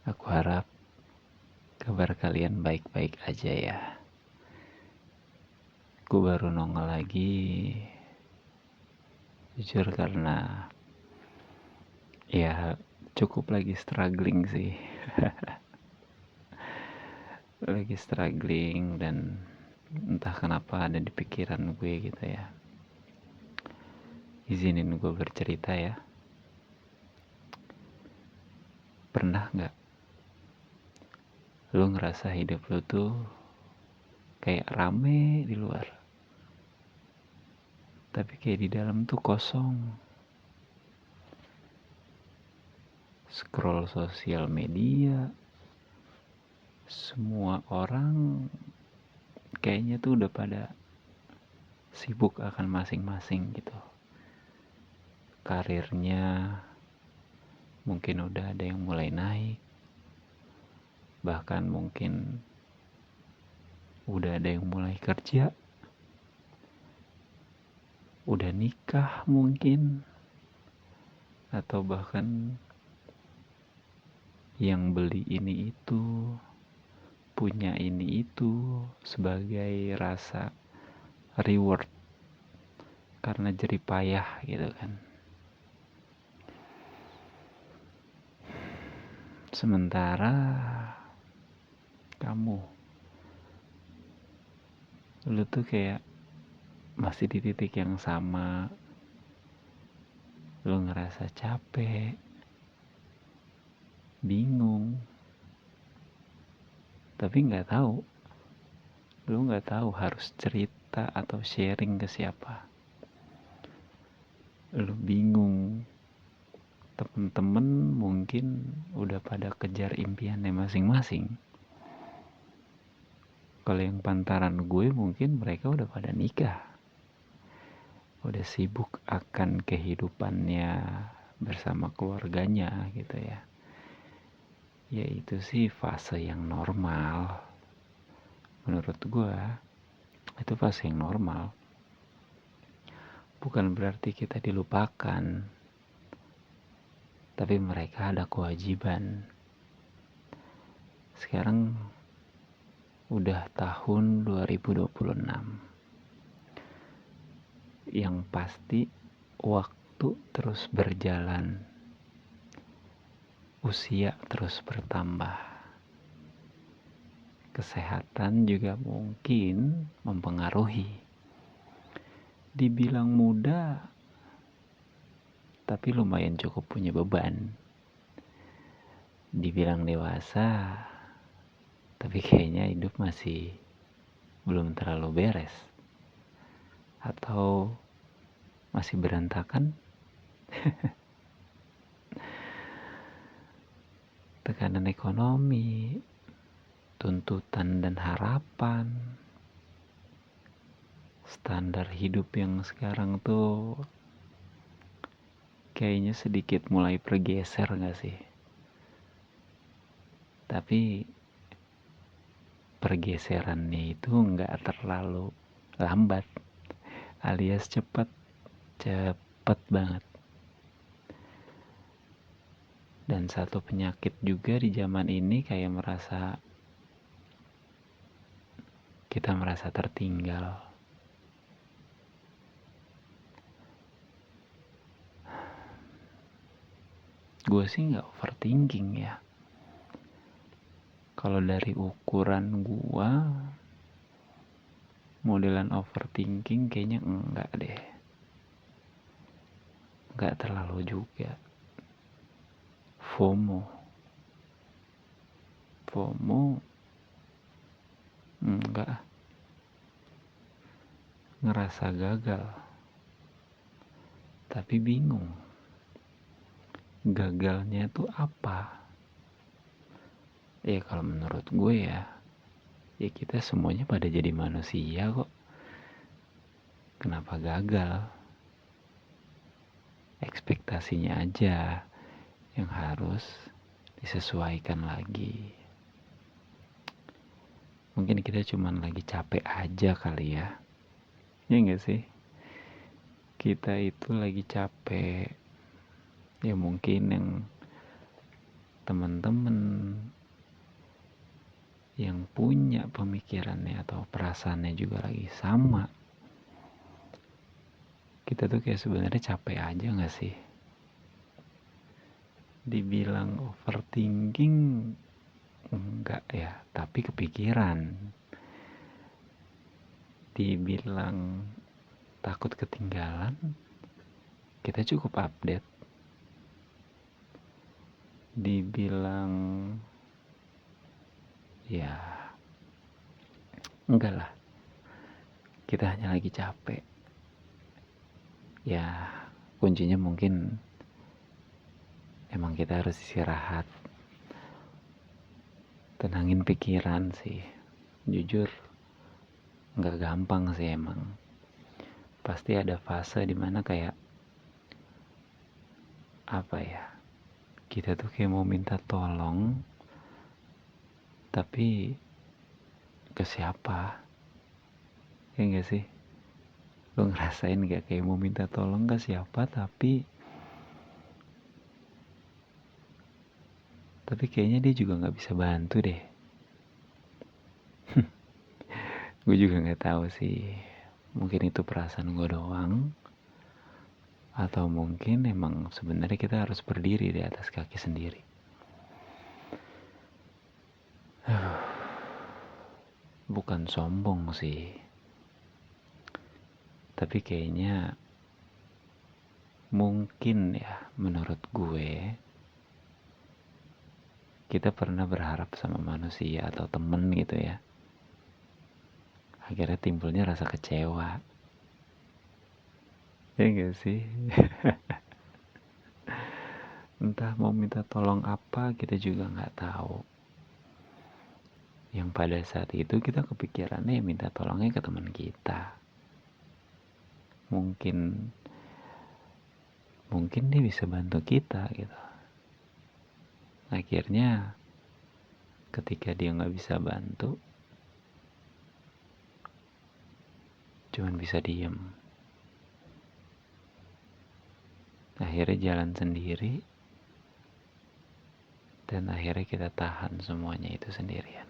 Aku harap kabar kalian baik-baik aja ya. Aku baru nongol lagi, jujur karena ya cukup lagi struggling sih. Lagi struggling dan entah kenapa ada di pikiran gue gitu ya. Izinin gue bercerita ya. Pernah gak lu ngerasa hidup lu tuh kayak rame di luar, tapi kayak di dalam tuh kosong? Scroll sosial media, semua orang kayaknya tuh udah pada sibuk akan masing-masing gitu. Karirnya mungkin udah ada yang mulai naik, bahkan mungkin udah ada yang mulai kerja, udah nikah mungkin, atau bahkan yang beli ini itu, punya ini itu sebagai rasa reward karena jerih payah gitu kan. Sementara lu tuh kayak masih di titik yang sama. Lu ngerasa capek, bingung, tapi lu nggak tahu harus cerita atau sharing ke siapa. Lu bingung, temen-temen mungkin udah pada kejar impiannya masing-masing. Kalau yang pantaran gue mungkin mereka udah pada nikah, udah sibuk akan kehidupannya bersama keluarganya gitu ya. Ya itu sih fase yang normal. Menurut gue itu fase yang normal. Bukan berarti kita dilupakan, tapi mereka ada kewajiban. Sekarang udah tahun 2026. Yang pasti waktu terus berjalan, usia terus bertambah, kesehatan juga mungkin mempengaruhi. Dibilang muda, tapi lumayan cukup punya beban. Dibilang dewasa, tapi kayaknya hidup masih belum terlalu beres. Atau masih berantakan. Tekanan ekonomi, tuntutan dan harapan, standar hidup yang sekarang tuh kayaknya sedikit mulai bergeser gak sih? Tapi pergeserannya itu gak terlalu lambat, alias cepet banget. Dan satu penyakit juga di zaman ini kayak kita merasa tertinggal. Gue sih gak overthinking ya. Kalau dari ukuran gue, modelan overthinking kayaknya enggak deh. Enggak terlalu juga. FOMO enggak. Ngerasa gagal, tapi bingung gagalnya itu apa. Ya kalau menurut gue ya kita semuanya pada jadi manusia kok. Kenapa gagal? Ekspektasinya aja yang harus disesuaikan lagi. Mungkin kita cuman lagi capek aja kali ya. Ya enggak sih? Kita itu lagi capek. Ya mungkin yang teman-teman yang punya pemikirannya atau perasaannya juga lagi sama, kita tuh kayak sebenarnya capek aja gak sih? Dibilang overthinking enggak ya, tapi kepikiran. Dibilang takut ketinggalan, kita cukup update. Dibilang ya enggak lah, kita hanya lagi capek. Ya kuncinya mungkin emang kita harus istirahat, tenangin pikiran sih. Jujur nggak gampang sih emang. Pasti ada fase dimana kayak apa ya, kita tuh kayak mau minta tolong, tapi ke siapa? Ya nggak sih? Lo ngerasain gak kayak mau minta tolong ke siapa, tapi kayaknya dia juga nggak bisa bantu deh. Gue juga nggak tahu sih, mungkin itu perasaan gue doang, atau mungkin emang sebenarnya kita harus berdiri di atas kaki sendiri. Bukan sombong sih, tapi kayaknya mungkin ya menurut gue, kita pernah berharap sama manusia atau temen gitu ya, akhirnya timbulnya rasa kecewa. Ya gak sih? Entah mau minta tolong apa, kita juga gak tahu. Yang pada saat itu kita kepikirannya minta tolongnya ke teman kita. Mungkin dia bisa bantu kita gitu. Akhirnya ketika dia gak bisa bantu, cuman bisa diem. Akhirnya jalan sendiri, dan akhirnya kita tahan semuanya itu sendirian.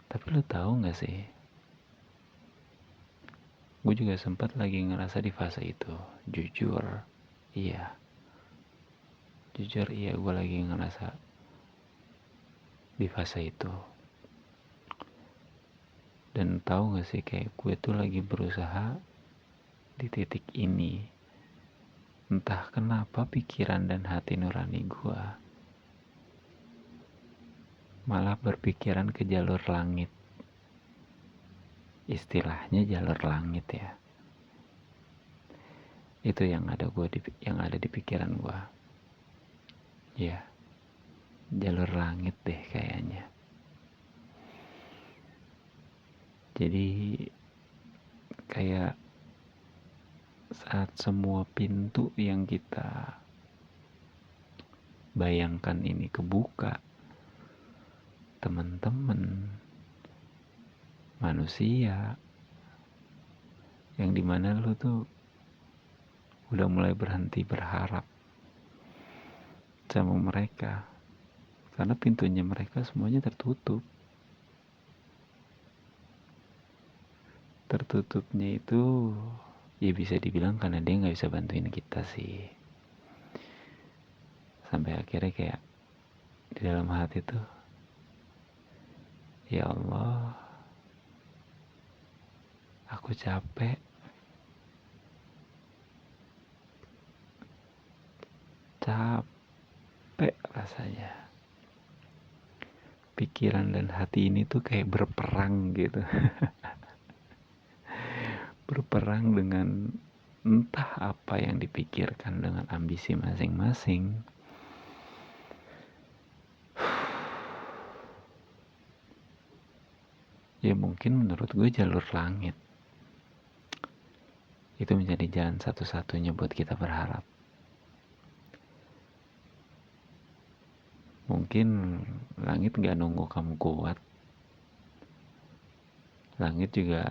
Tapi lo tahu gak sih, gue juga sempat lagi ngerasa di fase itu. Jujur iya, gue lagi ngerasa di fase itu. Dan tahu gak sih, kayak gue tuh lagi berusaha di titik ini. Entah kenapa pikiran dan hati nurani gue malah berpikiran ke jalur langit. Istilahnya jalur langit ya. Itu yang ada di pikiran gue. Ya, jalur langit deh kayaknya. Jadi kayak saat semua pintu yang kita bayangkan ini kebuka, teman-teman, manusia, yang dimana lu tuh udah mulai berhenti berharap sama mereka, karena pintunya mereka semuanya tertutup. Tertutupnya itu ya bisa dibilang karena dia gak bisa bantuin kita sih. Sampai akhirnya kayak di dalam hati tuh, ya Allah, aku capek rasanya. Pikiran dan hati ini tuh kayak berperang gitu. Berperang dengan entah apa yang dipikirkan dengan ambisi masing-masing. Ya mungkin menurut gue jalur langit itu menjadi jalan satu-satunya buat kita berharap. Mungkin langit gak nunggu kamu kuat. Langit juga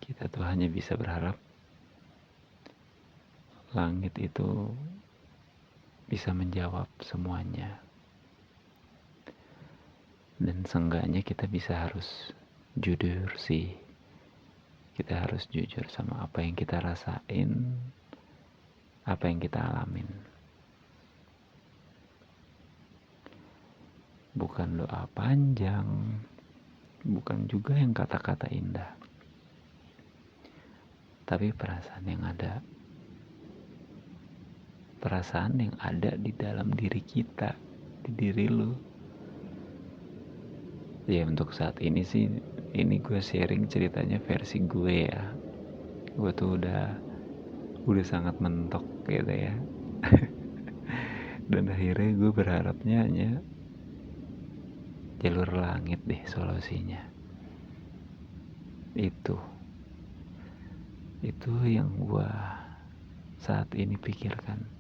kita tuh hanya bisa berharap langit itu bisa menjawab semuanya. Dan seenggaknya kita bisa harus jujur sih. Kita harus jujur sama apa yang kita rasain, apa yang kita alamin. Bukan doa panjang, bukan juga yang kata-kata indah, tapi perasaan yang ada. Perasaan yang ada di dalam diri kita, di diri lu. Ya untuk saat ini sih, ini gue sharing ceritanya versi gue ya. Gue tuh udah sangat mentok gitu ya. Dan akhirnya gue berharapnya hanya jalur langit deh solusinya. Itu yang gue saat ini pikirkan.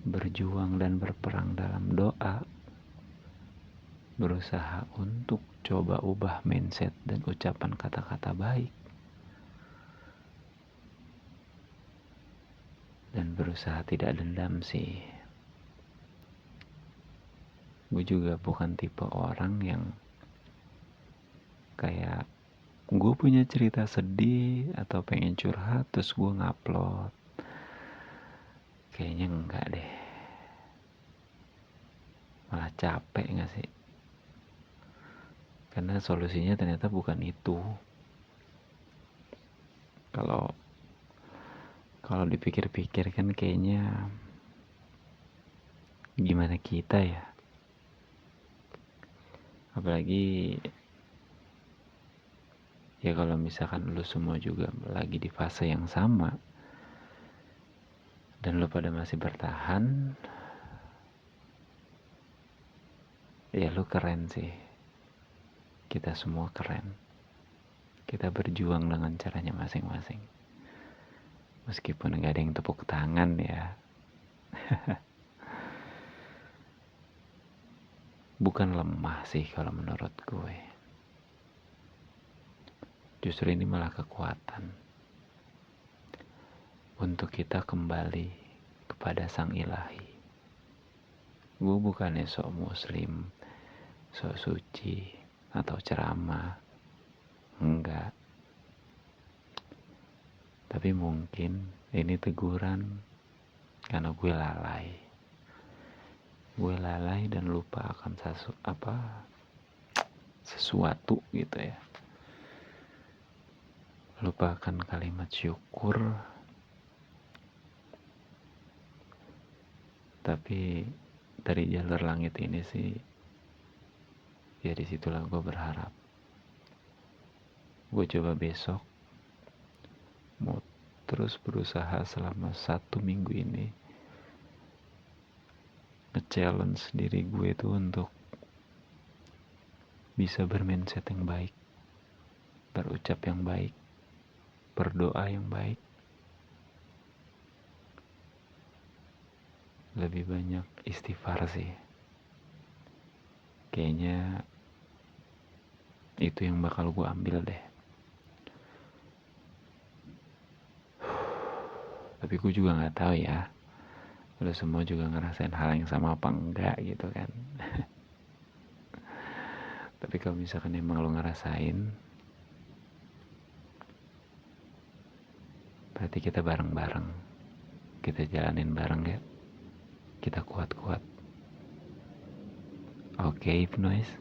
Berjuang dan berperang dalam doa, berusaha untuk coba ubah mindset dan ucapan kata-kata baik, dan berusaha tidak dendam sih. Gue juga bukan tipe orang yang kayak gue punya cerita sedih atau pengen curhat terus gue ngupload. Kayaknya enggak deh, malah capek gak sih? Karena solusinya ternyata bukan itu. Kalau dipikir-pikir kan kayaknya gimana kita ya, apalagi ya kalau misalkan lu semua juga lagi di fase yang sama dan lu pada masih bertahan, ya lu keren sih. Kita semua keren. Kita berjuang dengan caranya masing-masing. Meskipun gak ada yang tepuk tangan ya. Bukan lemah sih kalau menurut gue. Justru ini malah kekuatan. Untuk kita kembali kepada Sang Ilahi. Gue bukannya sok muslim, sok suci, atau ceramah. Enggak. Tapi mungkin ini teguran karena gue lalai. Gue lalai dan lupa akan sesuatu gitu ya. Lupakan kalimat syukur. Tapi dari jalur langit ini sih, ya disitulah gue berharap. Gue coba besok mau terus berusaha selama 1 minggu ini nge-challenge diri gue itu untuk bisa bermindset yang baik, berucap yang baik, berdoa yang baik, lebih banyak istighfar sih. Kayaknya itu yang bakal gue ambil deh. Tapi gue juga gak tahu ya, lu semua juga ngerasain hal yang sama apa enggak gitu kan. Tapi kalau misalkan emang lu ngerasain, berarti kita bareng-bareng. Kita jalanin bareng ya. Kita kuat-kuat. Oke, Hypnoise.